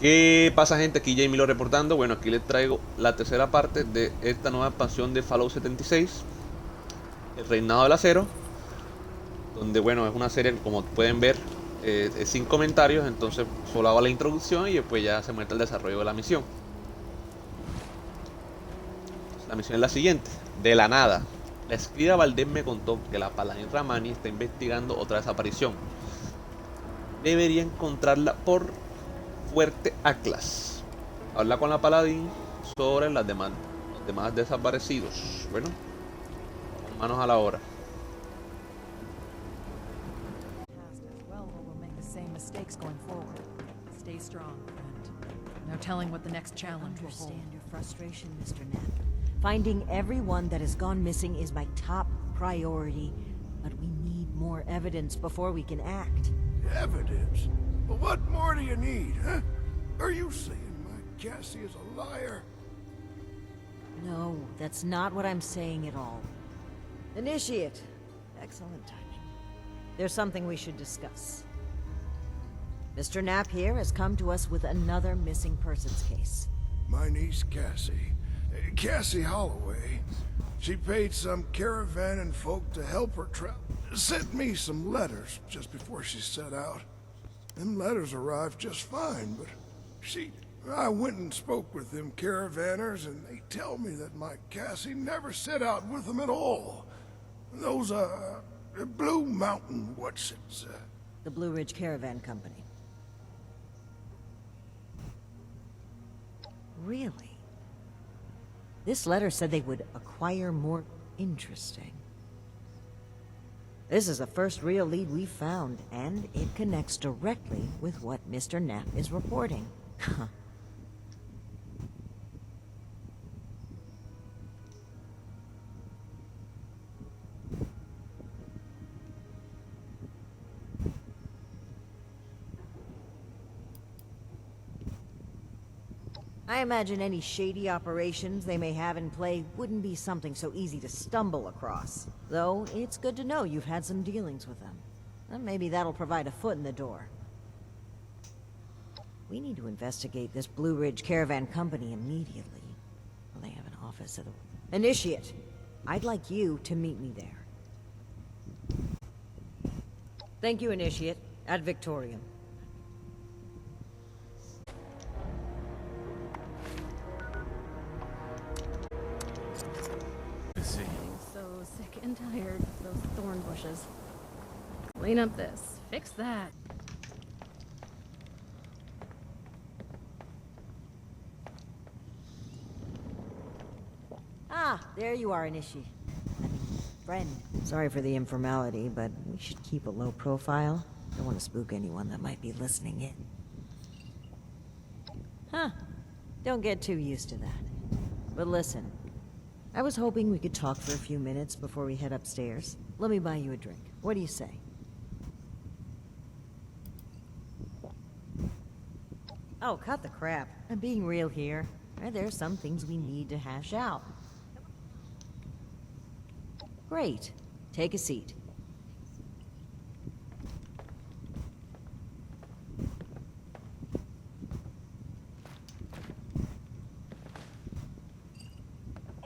¿Qué pasa, gente? Aquí Jamie lo reportando. Bueno, aquí les traigo la tercera parte de esta nueva expansión de Fallout 76, el Reinado del Acero, donde, bueno, es una serie, como pueden ver, sin comentarios. Entonces solo hago la introducción y después ya se muestra el desarrollo de la misión. La misión es la siguiente: de la nada, la escriba Valdés me contó que la paladín Ramani está investigando otra desaparición. Debería encontrarla por Fuerte Atlas. Habla con la paladín sobre los demás desaparecidos. Bueno, manos a la obra. Stay strong, friend. No telling what the next challenge will hold. Understand your frustration, Mr. Knapp. Finding everyone that has gone missing is my top priority, but we need more evidence before we can act. Evidence? Well, what more do you need, huh? Are you saying my Cassie is a liar? No, that's not what I'm saying at all. Initiate. Excellent timing. There's something we should discuss. Mr. Knapp here has come to us with another missing persons case. My niece Cassie. Cassie Holloway. She paid some caravan and folk to help her sent me some letters just before she set out. Them letters arrived just fine, but I went and spoke with them caravanners, and they tell me that my Cassie never set out with them at all. Those, Blue Mountain, The Blue Ridge Caravan Company. Really? This letter said they would acquire more. Interesting. This is the first real lead we've found, and it connects directly with what Mr. Knapp is reporting. I imagine any shady operations they may have in play wouldn't be something so easy to stumble across. Though, it's good to know you've had some dealings with them. And maybe that'll provide a foot in the door. We need to investigate this Blue Ridge Caravan Company immediately. Well, they have an office at the... Initiate! I'd like you to meet me there. Thank you, Initiate. Ad Victoriam. Getting so sick and tired of those thorn bushes. Clean up this. Fix that. Ah, there you are, Inishi. Friend. Sorry for the informality, but we should keep a low profile. Don't want to spook anyone that might be listening in. Huh. Don't get too used to that. But listen, I was hoping we could talk for a few minutes before we head upstairs. Let me buy you a drink. What do you say? Oh, cut the crap. I'm being real here. There's some things we need to hash out. Great. Take a seat.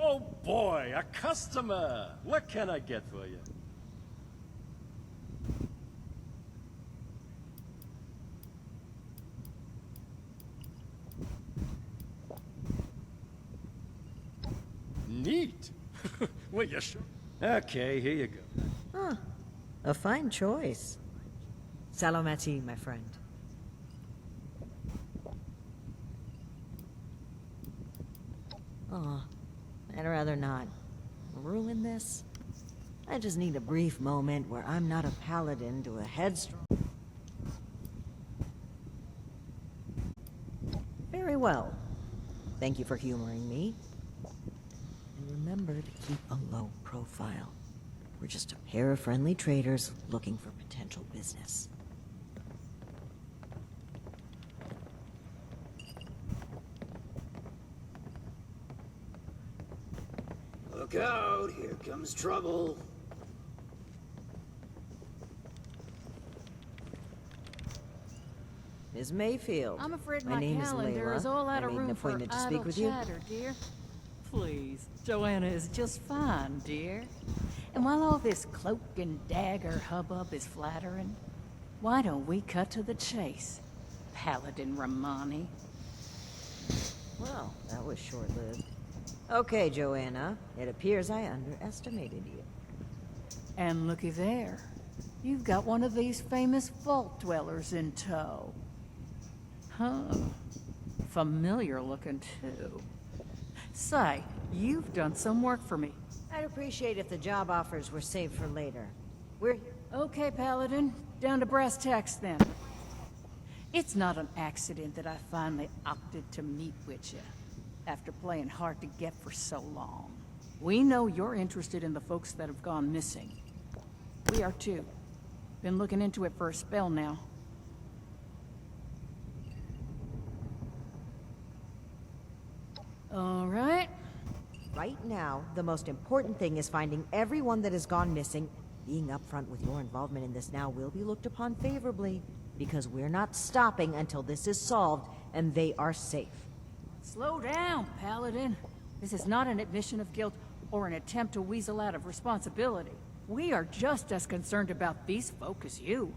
Oh boy, a customer! What can I get for you? Neat! Well, you sure? Okay, here you go. Huh. A fine choice. Salomati, my friend. Oh, I'd rather not ruin this. I just need a brief moment where I'm not a paladin to a headstrong... Very well. Thank you for humoring me. And remember to keep a low profile. We're just a pair of friendly traders looking for potential business. Look out, here comes trouble. Ms. Mayfield. I'm afraid my my name calendar is is Layla. all out I of made an room for appointment to idle speak with you. chatter, dear. Please, Joanna is just fine, dear. And while all this cloak and dagger hubbub is flattering, why don't we cut to the chase, Paladin Romani? Well, that was short-lived. Okay, Joanna. It appears I underestimated you. And looky there. You've got one of these famous vault dwellers in tow. Huh. Familiar looking, too. Say, you've done some work for me. I'd appreciate if the job offers were saved for later. We're here. Okay, Paladin. Down to brass tacks, then. It's not an accident that I finally opted to meet with you, after playing hard to get for so long. We know you're interested in the folks that have gone missing. We are too. Been looking into it for a spell now. All right. Right now, the most important thing is finding everyone that has gone missing. Being upfront with your involvement in this now will be looked upon favorably, because we're not stopping until this is solved and they are safe. Slow down, Paladin. This is not an admission of guilt or an attempt to weasel out of responsibility. We are just as concerned about these folk as you.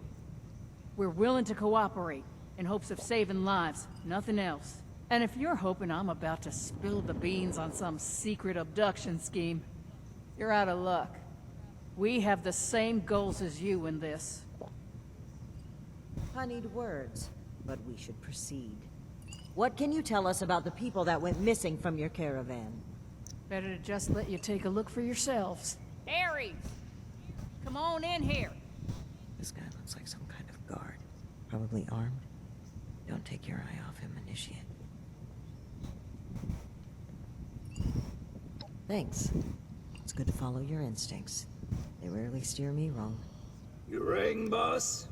We're willing to cooperate in hopes of saving lives, nothing else. And if you're hoping I'm about to spill the beans on some secret abduction scheme, you're out of luck. We have the same goals as you in this. Honeyed words, but we should proceed. What can you tell us about the people that went missing from your caravan? Better to just let you take a look for yourselves. Ares! Come on in here. This guy looks like some kind of guard. Probably armed. Don't take your eye off him, Initiate. Thanks. It's good to follow your instincts. They rarely steer me wrong. You rang, boss?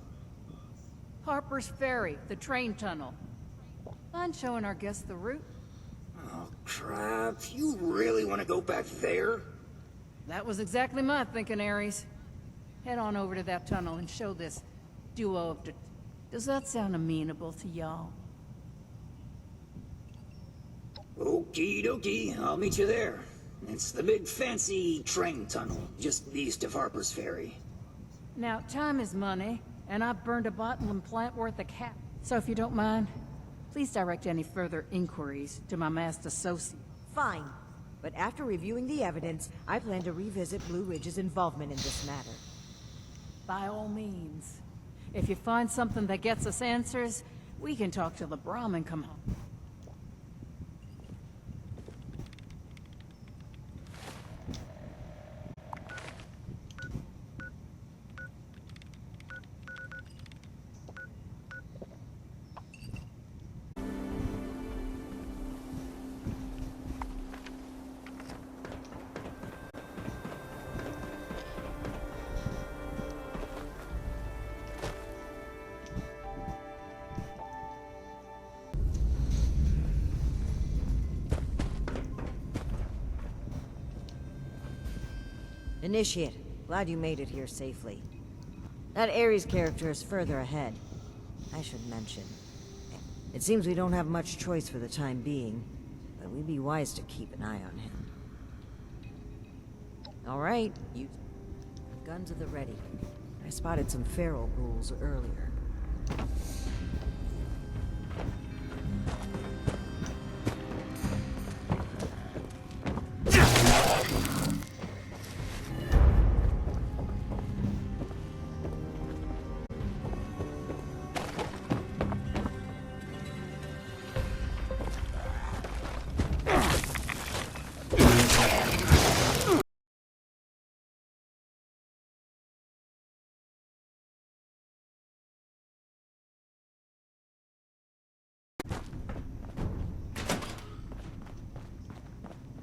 Harper's Ferry, the train tunnel. Fun showing our guests the route. Oh, crap. You really want to go back there? That was exactly my thinking, Ares. Head on over to that tunnel and show this duo of... Does that sound amenable to y'all? Okie dokie, I'll meet you there. It's the big fancy train tunnel, just east of Harper's Ferry. Now, time is money, and I've burned a bottle and plant worth of cap. So if you don't mind, please direct any further inquiries to my masked associate. Fine. But after reviewing the evidence, I plan to revisit Blue Ridge's involvement in this matter. By all means. If you find something that gets us answers, we can talk till the Brahmin come home. Initiate, glad you made it here safely. That Ares character is further ahead. I should mention. It seems we don't have much choice for the time being, but we'd be wise to keep an eye on him. Alright, you... Guns at the ready. I spotted some feral ghouls earlier.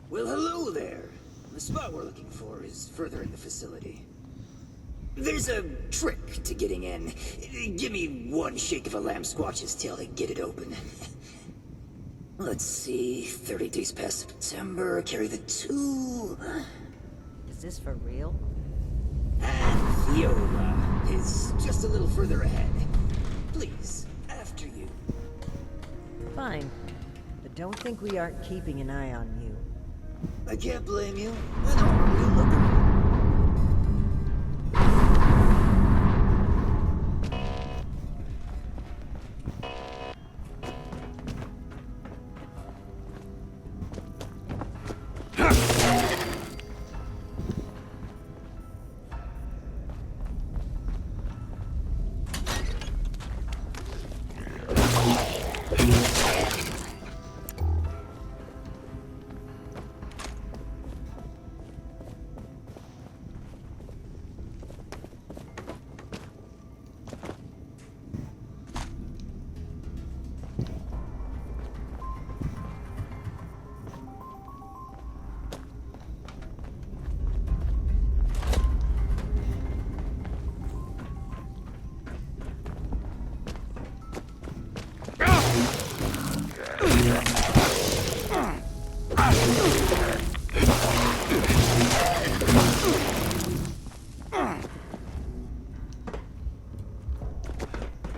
Well, hello there. The spot we're looking for is further in the facility. There's a trick to getting in. Give me one shake of a lamb squatch's tail to get it open. Let's see, 30 days past September, carry the 2. Is this for real? And Viola is just a little further ahead. Please, after you. Fine. But don't think we aren't keeping an eye on you. I can't blame you. I know, you look around.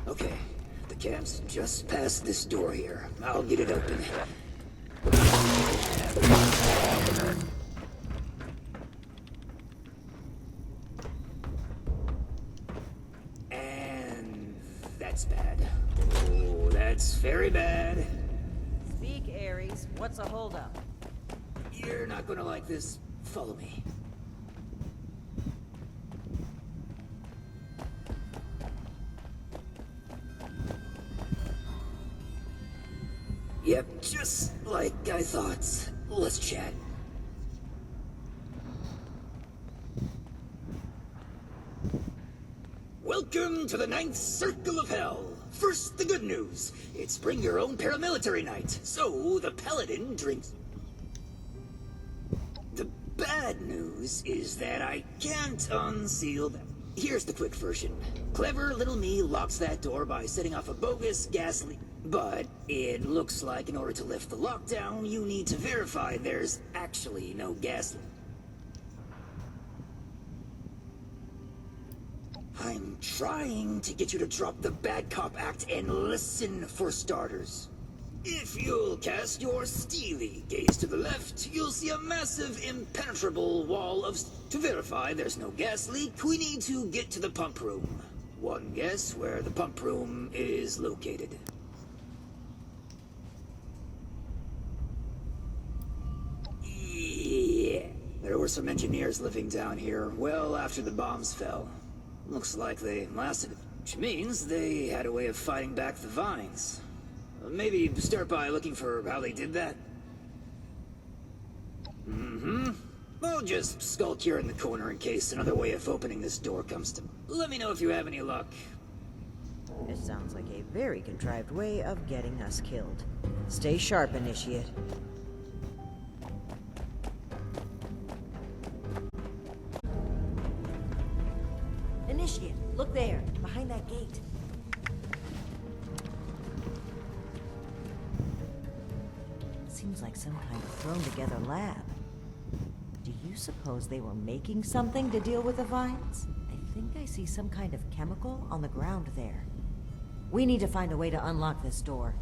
Okay, the cab's just past this door here. I'll get it open. And that's bad. Oh, that's very bad. Speak, Ares. What's a holdup? You're not gonna like this. Follow me. Yep, just like I thought. Let's chat. Welcome to the 9th Circle of Hell. First, the good news. It's bring your own paramilitary night. So, the paladin drinks... The bad news is that I can't unseal them. Here's the quick version. Clever little me locks that door by setting off a bogus gas leak. But it looks like in order to lift the lockdown, you need to verify there's actually no gas leak. I'm trying to get you to drop the bad cop act and listen for starters. If you'll cast your steely gaze to the left, you'll see a massive, impenetrable wall of... To verify there's no gas leak, we need to get to the pump room. One guess where the pump room is located. Yeah, there were some engineers living down here well after the bombs fell. Looks like they lasted, which means they had a way of fighting back the vines. Maybe start by looking for how they did that. I'll just skulk here in the corner in case another way of opening this door comes to... Let me know if you have any luck. This sounds like a very contrived way of getting us killed. Stay sharp, Initiate. Initiate, look there, behind that gate. Seems like some kind of thrown-together lab. Do you suppose they were making something to deal with the vines? I think I see some kind of chemical on the ground there. We need to find a way to unlock this door.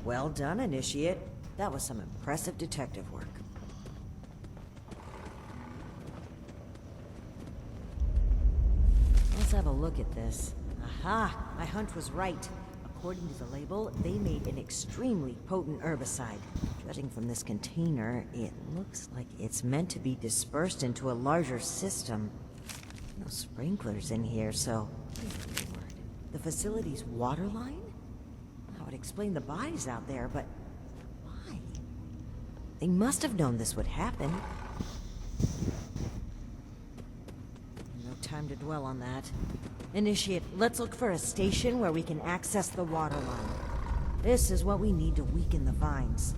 Well done, Initiate. That was some impressive detective work. Let's have a look at this. Aha! My hunch was right. A according to the label, they made an extremely potent herbicide. Judging from this container, it looks like it's meant to be dispersed into a larger system. No sprinklers in here, so... The facility's water line? I would explain the bodies out there, but why? They must have known this would happen. No time to dwell on that. Initiate, let's look for a station where we can access the water line. This is what we need to weaken the vines.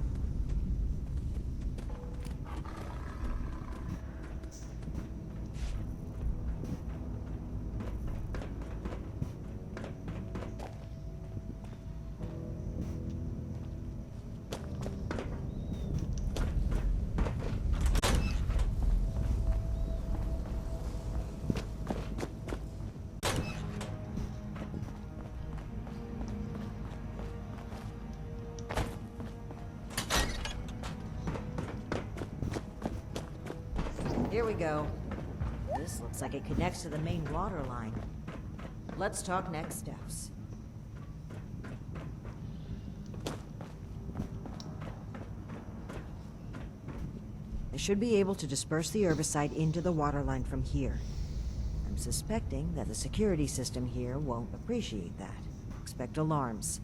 Here we go. This looks like it connects to the main water line. Let's talk next steps. I should be able to disperse the herbicide into the water line from here. I'm suspecting that the security system here won't appreciate that. Expect alarms.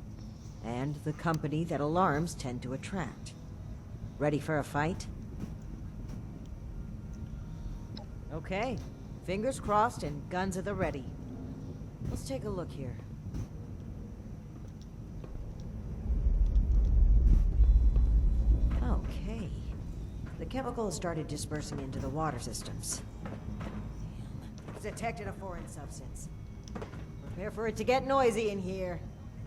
And the company that alarms tend to attract. Ready for a fight? Okay. Fingers crossed and guns at the ready. Let's take a look here. Okay. The chemical has started dispersing into the water systems. Damn. It's detected a foreign substance. Prepare for it to get noisy in here.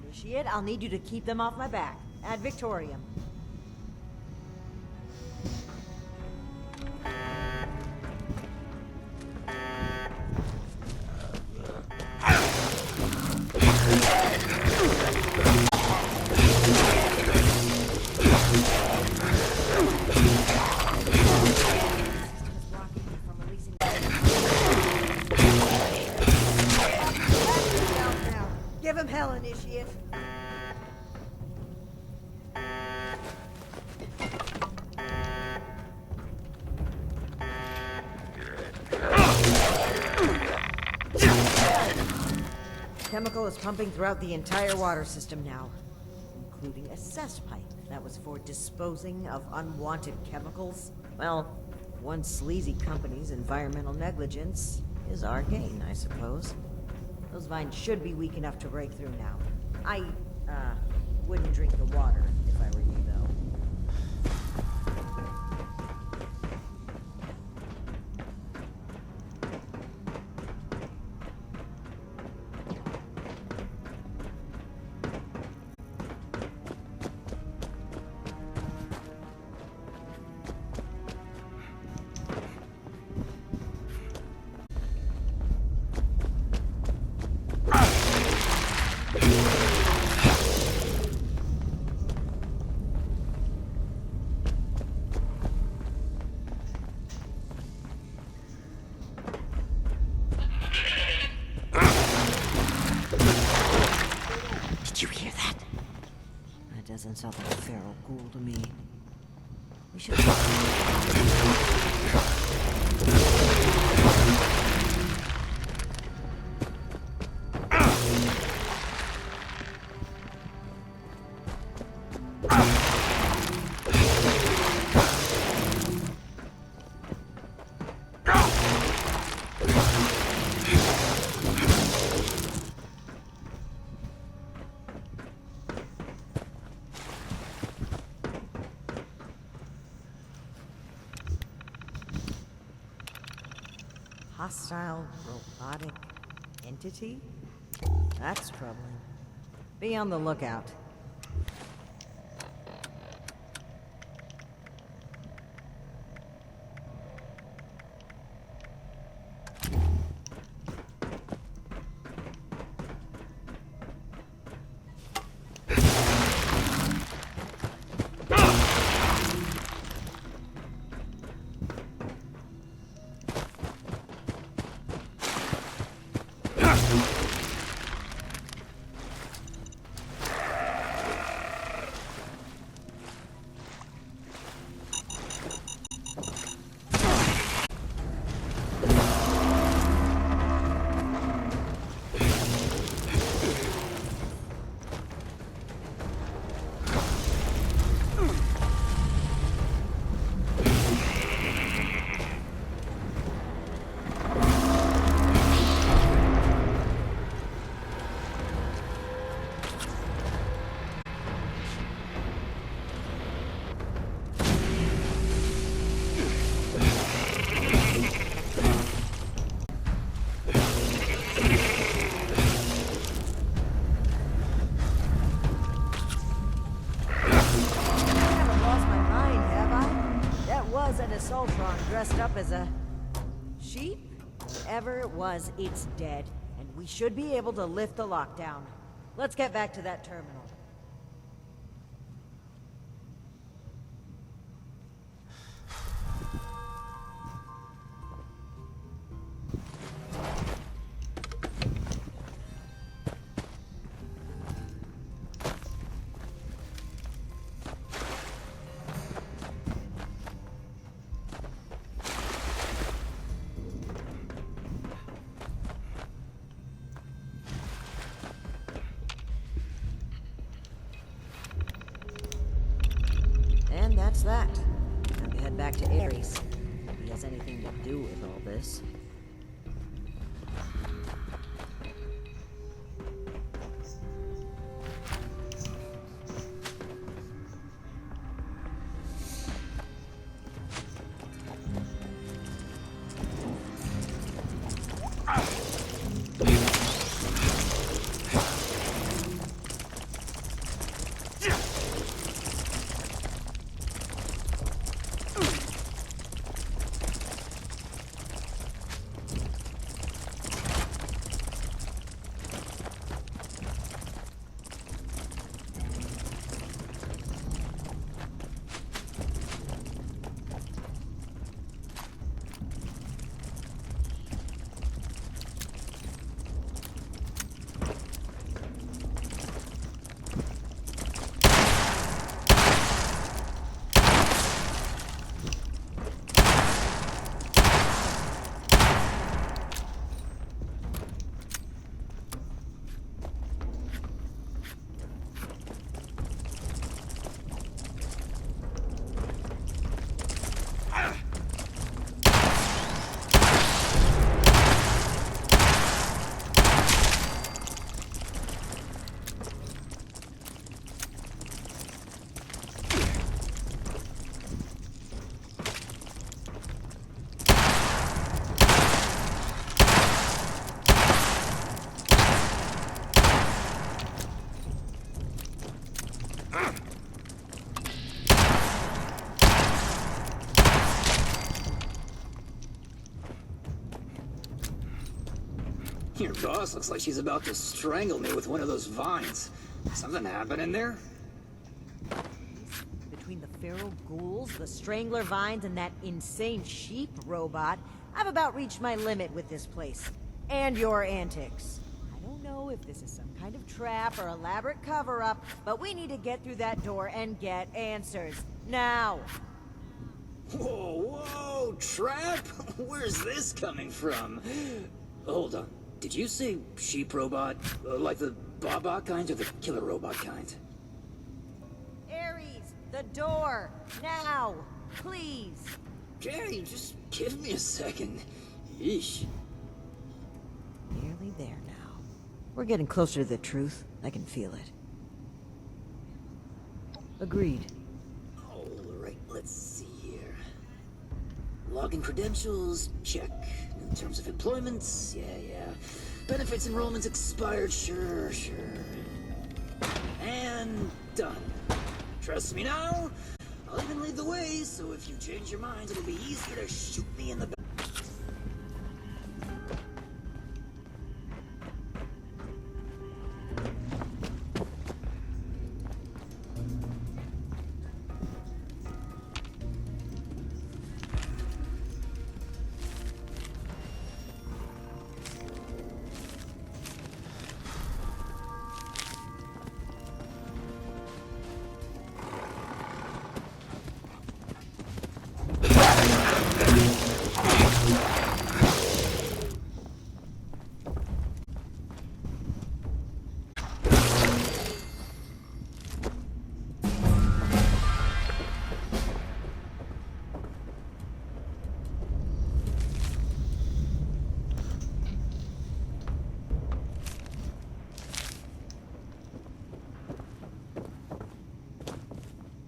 Initiate, I'll need you to keep them off my back. Ad Victoriam. Give him hell, Initiate. Chemical is pumping throughout the entire water system now, including a cess pipe that was for disposing of unwanted chemicals. Well, one sleazy company's environmental negligence is our gain, I suppose. Those vines should be weak enough to break through now. I, wouldn't drink the water if I were you, though. Doesn't sound like a feral ghoul to me. We should... Hostile robotic entity? That's troubling. Be on the lookout. dressed up as a sheep? Whatever it was, it's dead, and we should be able to lift the lockdown. Let's get back to that terminal. And that's that. Time to head back to Ares. If he has anything to do with all this. Your boss looks like she's about to strangle me with one of those vines. Something happening there? Between the feral ghouls, the strangler vines, and that insane sheep robot, I've about reached my limit with this place. And your antics. I don't know if this is some kind of trap or elaborate cover-up, but we need to get through that door and get answers. Now! Whoa, whoa, trap? Where's this coming from? Hold on. Did you say sheep robot? Like the Baba kind or the killer robot kind? Ares, the door! Now! Please! Okay, just give me a second. Yeesh. Nearly there now. We're getting closer to the truth. I can feel it. Agreed. Alright, let's see here. Login credentials, check. In terms of employments, yeah. Benefits enrollments expired, sure. And done. Trust me now? I'll even lead the way, so if you change your mind, it'll be easier to shoot me in the back.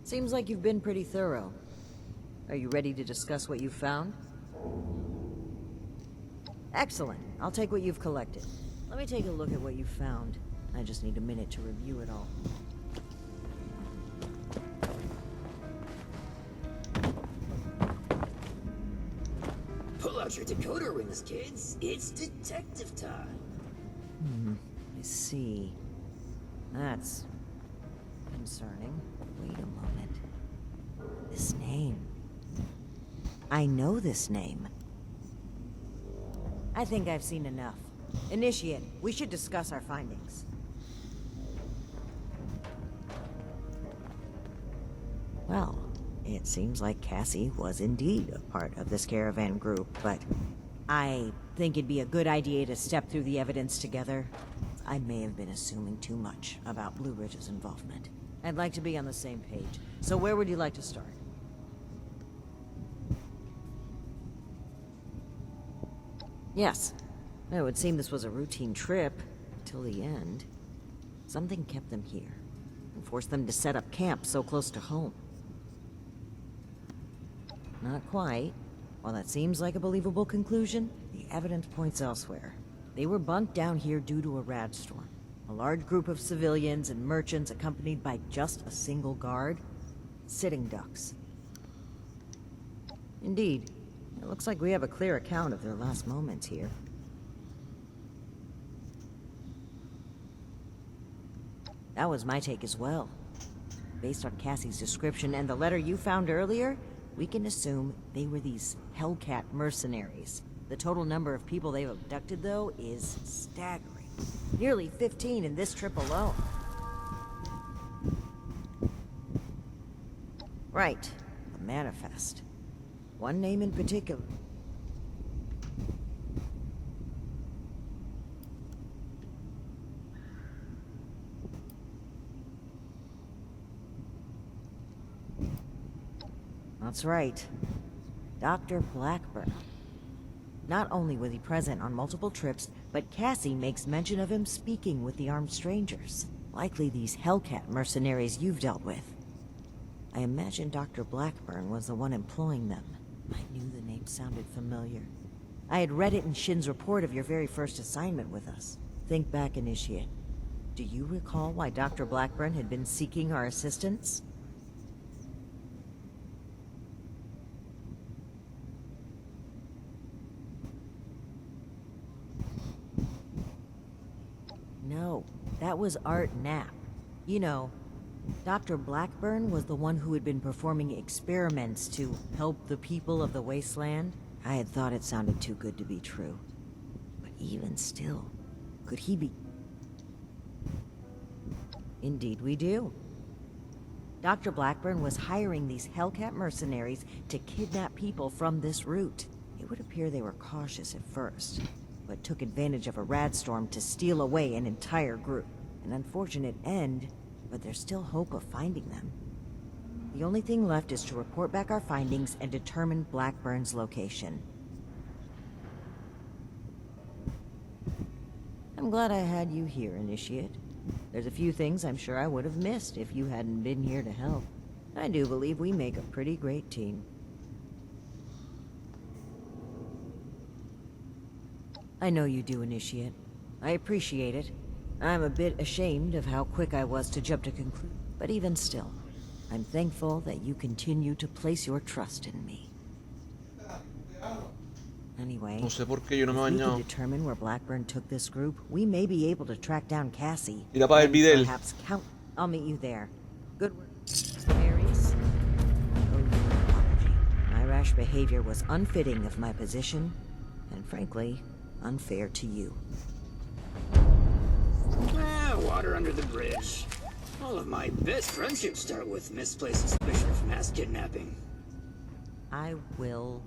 Seems like you've been pretty thorough. Are you ready to discuss what you've found? Excellent. I'll take what you've collected. Let me take a look at what you've found. I just need a minute to review it all. out your decoder rings, kids. It's detective time. I see. That's concerning. Wait a moment. This name. I know this name. I think I've seen enough. Initiate, we should discuss our findings. Well, it seems like Cassie was indeed a part of this caravan group, but I think it'd be a good idea to step through the evidence together. I may have been assuming too much about Blue Ridge's involvement. I'd like to be on the same page. So where would you like to start? Yes. It would seem this was a routine trip till the end. Something kept them here and forced them to set up camp so close to home. Not quite. While that seems like a believable conclusion, the evidence points elsewhere. They were bunked down here due to a rad storm. A large group of civilians and merchants accompanied by just a single guard. Sitting ducks. Indeed. It looks like we have a clear account of their last moments here. That was my take as well. Based on Cassie's description and the letter you found earlier, we can assume they were these Hellcat mercenaries. The total number of people they've abducted, though, is staggering. Nearly 15 in this trip alone. Right. The manifest. One name in particular. That's right. Dr. Blackburn. Not only was he present on multiple trips, but Cassie makes mention of him speaking with the armed strangers. Likely these Hellcat mercenaries you've dealt with. I imagine Dr. Blackburn was the one employing them. I knew the name sounded familiar. I had read it in Shin's report of your very first assignment with us. Think back, Initiate. Do you recall why Dr. Blackburn had been seeking our assistance? No, that was Art Knapp. You know, Dr. Blackburn was the one who had been performing experiments to help the people of the wasteland. I had thought it sounded too good to be true. But even still, could he be... Indeed we do. Dr. Blackburn was hiring these Hellcat mercenaries to kidnap people from this route. It would appear they were cautious at first, but took advantage of a rad storm to steal away an entire group. An unfortunate end, but there's still hope of finding them. The only thing left is to report back our findings and determine Blackburn's location. I'm glad I had you here, Initiate. There's a few things I'm sure I would have missed if you hadn't been here to help. I do believe we make a pretty great team. I know you do, Initiate. I appreciate it. I'm a bit ashamed of how quick I was to jump to conclusion. But even still, I'm thankful that you continue to place your trust in me. Anyway, No sé por qué yo no me he if we can bañado. determine where Blackburn took this group, we may be able to track down Cassie. Mira para el and video. perhaps count. I'll meet you there. Good work. Aries, I owe you an apology. My rash behavior was unfitting of my position, and frankly, unfair to you. Water under the bridge. All of my best friendships start with misplaced suspicion of mass kidnapping. I will